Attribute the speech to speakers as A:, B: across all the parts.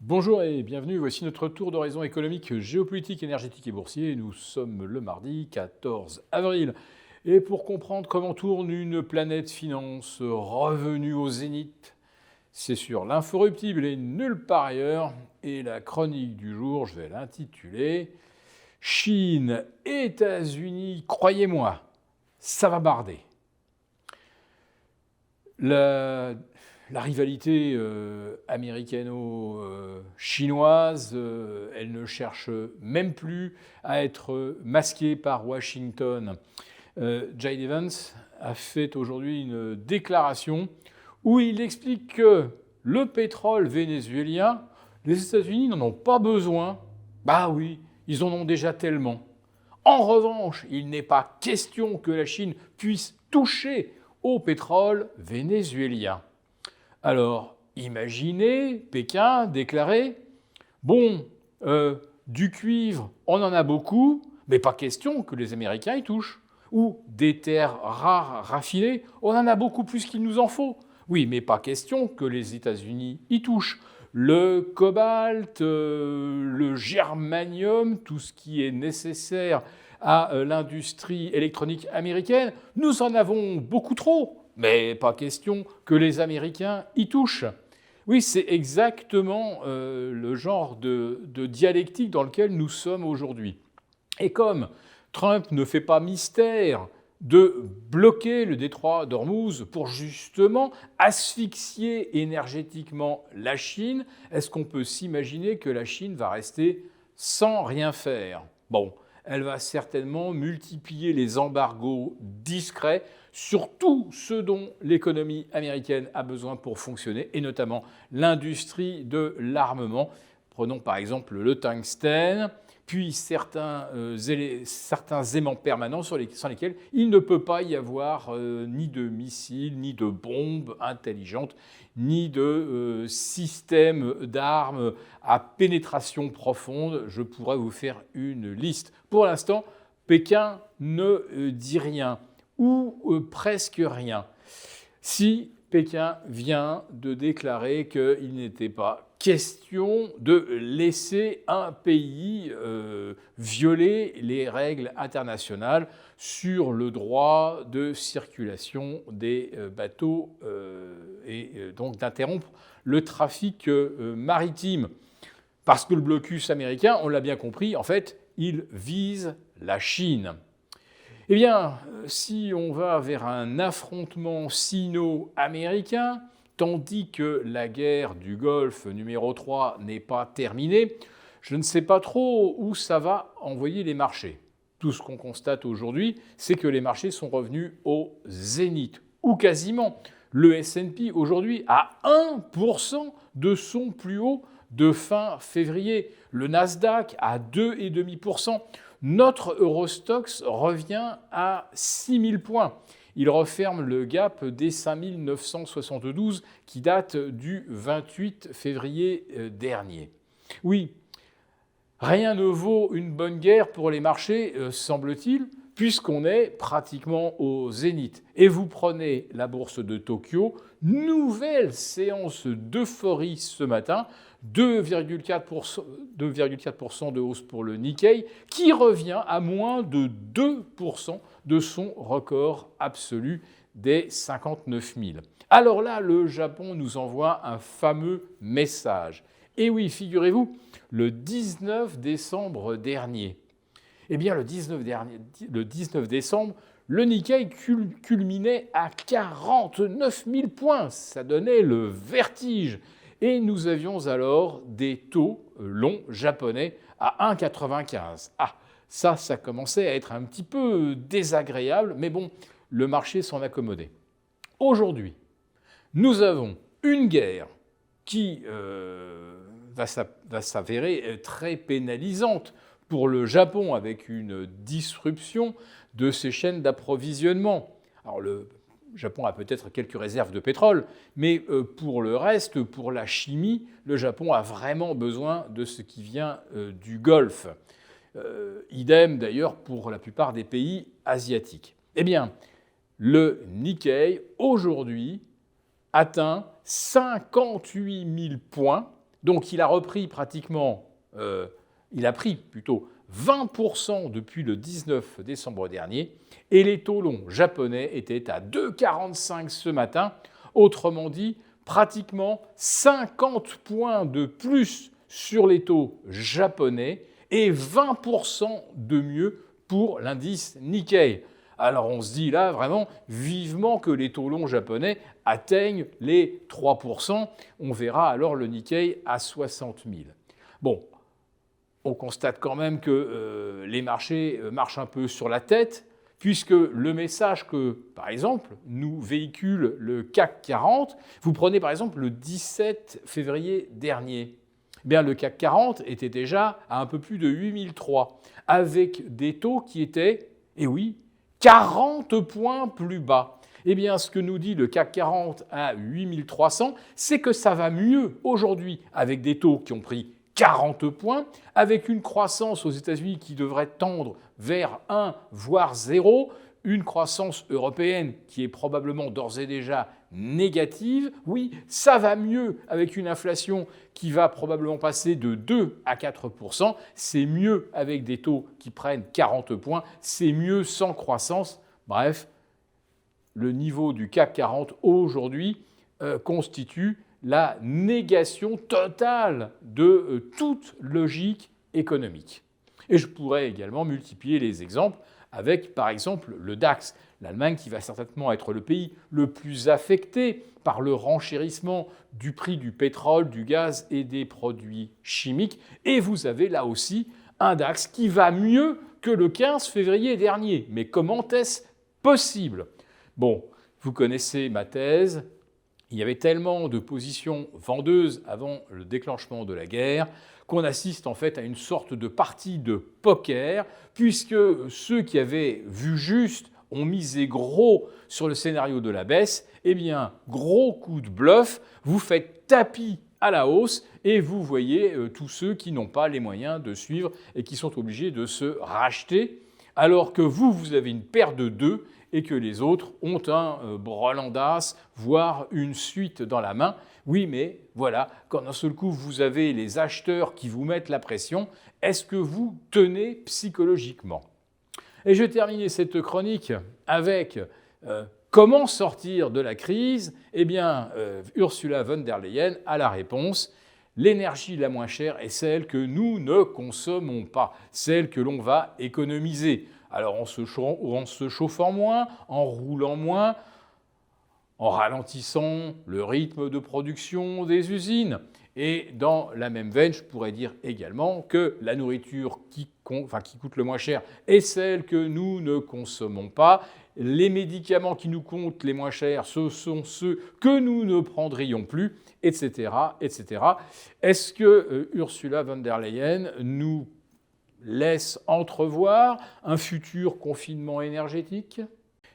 A: Bonjour et bienvenue, voici notre tour d'horizon économique, géopolitique, énergétique et boursier. Nous sommes le mardi 14 avril. Et pour comprendre comment tourne une planète finance revenue au zénith, c'est sur l'inforruptible et nulle part ailleurs. Et la chronique du jour, je vais l'intituler Chine, États-Unis, croyez-moi, ça va barder. La rivalité américano-chinoise, elle ne cherche même plus à être masquée par Washington. Jay Evans a fait aujourd'hui une déclaration où il explique que le pétrole vénézuélien, les États-Unis n'en ont pas besoin. Bah oui, ils en ont déjà tellement. En revanche, il n'est pas question que la Chine puisse toucher au pétrole vénézuélien. Alors, imaginez Pékin déclarer « Bon, du cuivre, on en a beaucoup, mais pas question que les Américains y touchent. » Ou des terres rares raffinées, on en a beaucoup plus qu'il nous en faut. Oui, mais pas question que les États-Unis y touchent. Le cobalt, le germanium, tout ce qui est nécessaire à l'industrie électronique américaine, nous en avons beaucoup trop, mais pas question que les Américains y touchent. Oui, c'est exactement le genre de dialectique dans lequel nous sommes aujourd'hui. Et comme Trump ne fait pas mystère de bloquer le détroit d'Ormuz pour justement asphyxier énergétiquement la Chine, est-ce qu'on peut s'imaginer que la Chine va rester sans rien faire ? Bon, elle va certainement multiplier les embargos discrets sur tout ce dont l'économie américaine a besoin pour fonctionner, et notamment l'industrie de l'armement. Prenons par exemple le tungstène, puis certains aimants permanents sans lesquels il ne peut pas y avoir ni de missiles, ni de bombes intelligentes, ni de systèmes d'armes à pénétration profonde. Je pourrais vous faire une liste. Pour l'instant, Pékin ne dit rien, ou presque rien. Si Pékin vient de déclarer qu'il n'était pas question de laisser un pays violer les règles internationales sur le droit de circulation des bateaux et donc d'interrompre le trafic maritime. Parce que le blocus américain, on l'a bien compris, en fait, il vise la Chine. Eh bien, si on va vers un affrontement sino-américain, tandis que la guerre du Golfe numéro 3 n'est pas terminée, je ne sais pas trop où ça va envoyer les marchés. Tout ce qu'on constate aujourd'hui, c'est que les marchés sont revenus au zénith, ou quasiment. Le S&P aujourd'hui à 1% de son plus haut de fin février. Le Nasdaq à 2,5%. Notre Eurostoxx revient à 6000 points. Il referme le gap des 5972 qui date du 28 février dernier. Oui, rien ne vaut une bonne guerre pour les marchés, semble-t-il, puisqu'on est pratiquement au zénith. Et vous prenez la bourse de Tokyo, nouvelle séance d'euphorie ce matin, 2,4% de hausse pour le Nikkei, qui revient à moins de 2% de son record absolu des 59 000. Alors là, le Japon nous envoie un fameux message. Et oui, figurez-vous, le 19 décembre dernier, eh bien le 19 décembre, le Nikkei culminait à 49 000 points. Ça donnait le vertige. Et nous avions alors des taux longs japonais à 1,95. Ah, ça commençait à être un petit peu désagréable, mais bon, le marché s'en accommodait. Aujourd'hui, nous avons une guerre qui va s'avérer très pénalisante pour le Japon, avec une disruption de ses chaînes d'approvisionnement. Alors le Japon a peut-être quelques réserves de pétrole, mais pour le reste, pour la chimie, le Japon a vraiment besoin de ce qui vient du Golfe. Idem d'ailleurs pour la plupart des pays asiatiques. Eh bien, le Nikkei, aujourd'hui, atteint 58 000 points Donc il a repris pratiquement, il a pris plutôt 20% depuis le 19 décembre dernier et les taux longs japonais étaient à 2,45 ce matin. Autrement dit, pratiquement 50 points de plus sur les taux japonais et 20% de mieux pour l'indice Nikkei. Alors on se dit là vraiment vivement que les taux longs japonais atteignent les 3%. On verra alors le Nikkei à 60 000. Bon, on constate quand même que les marchés marchent un peu sur la tête, puisque le message que, par exemple, nous véhicule le CAC 40, vous prenez par exemple le 17 février dernier, eh bien, le CAC 40 était déjà à un peu plus de 8003, avec des taux qui étaient, eh oui, 40 points plus bas. Eh bien, ce que nous dit le CAC 40 à 8300, c'est que ça va mieux aujourd'hui avec des taux qui ont pris 40 points, avec une croissance aux États-Unis qui devrait tendre vers 1 voire 0, une croissance européenne qui est probablement d'ores et déjà négative. Oui, ça va mieux avec une inflation qui va probablement passer de 2 à 4%. C'est mieux avec des taux qui prennent 40 points. C'est mieux sans croissance. Bref, le niveau du CAC 40 aujourd'hui constitue la négation totale de toute logique économique. Et je pourrais également multiplier les exemples avec, par exemple, le DAX, l'Allemagne qui va certainement être le pays le plus affecté par le renchérissement du prix du pétrole, du gaz et des produits chimiques. Et vous avez là aussi un DAX qui va mieux que le 15 février dernier. Mais comment est-ce possible ? Bon, vous connaissez ma thèse. Il y avait tellement de positions vendeuses avant le déclenchement de la guerre qu'on assiste en fait à une sorte de partie de poker, puisque ceux qui avaient vu juste ont misé gros sur le scénario de la baisse. Eh bien, gros coup de bluff, vous faites tapis à la hausse et vous voyez tous ceux qui n'ont pas les moyens de suivre et qui sont obligés de se racheter, alors que vous avez une paire de deux et que les autres ont un brelan d'as, voire une suite dans la main. Oui, mais voilà, quand d'un seul coup vous avez les acheteurs qui vous mettent la pression, est-ce que vous tenez psychologiquement ? Et je vais terminer cette chronique avec comment sortir de la crise ? Eh bien, Ursula von der Leyen a la réponse. L'énergie la moins chère est celle que nous ne consommons pas, celle que l'on va économiser. Alors en se chauffant moins, en roulant moins, en ralentissant le rythme de production des usines. Et dans la même veine, je pourrais dire également que la nourriture qui coûte le moins cher est celle que nous ne consommons pas. Les médicaments qui nous coûtent les moins chers, ce sont ceux que nous ne prendrions plus, etc. etc. Est-ce que Ursula von der Leyen nous laisse entrevoir un futur confinement énergétique ?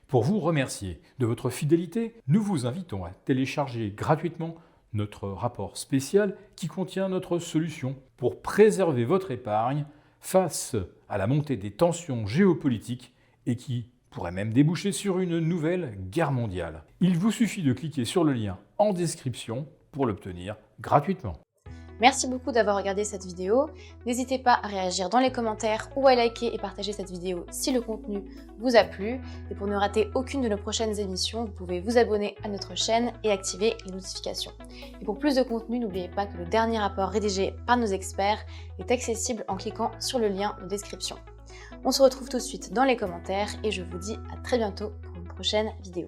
A: Pour vous remercier de votre fidélité, nous vous invitons à télécharger gratuitement notre rapport spécial qui contient notre solution pour préserver votre épargne face à la montée des tensions géopolitiques et qui pourrait même déboucher sur une nouvelle guerre mondiale. Il vous suffit de cliquer sur le lien en description pour l'obtenir gratuitement.
B: Merci beaucoup d'avoir regardé cette vidéo. N'hésitez pas à réagir dans les commentaires ou à liker et partager cette vidéo si le contenu vous a plu. Et pour ne rater aucune de nos prochaines émissions, vous pouvez vous abonner à notre chaîne et activer les notifications. Et pour plus de contenu, n'oubliez pas que le dernier rapport rédigé par nos experts est accessible en cliquant sur le lien de description. On se retrouve tout de suite dans les commentaires et je vous dis à très bientôt pour une prochaine vidéo.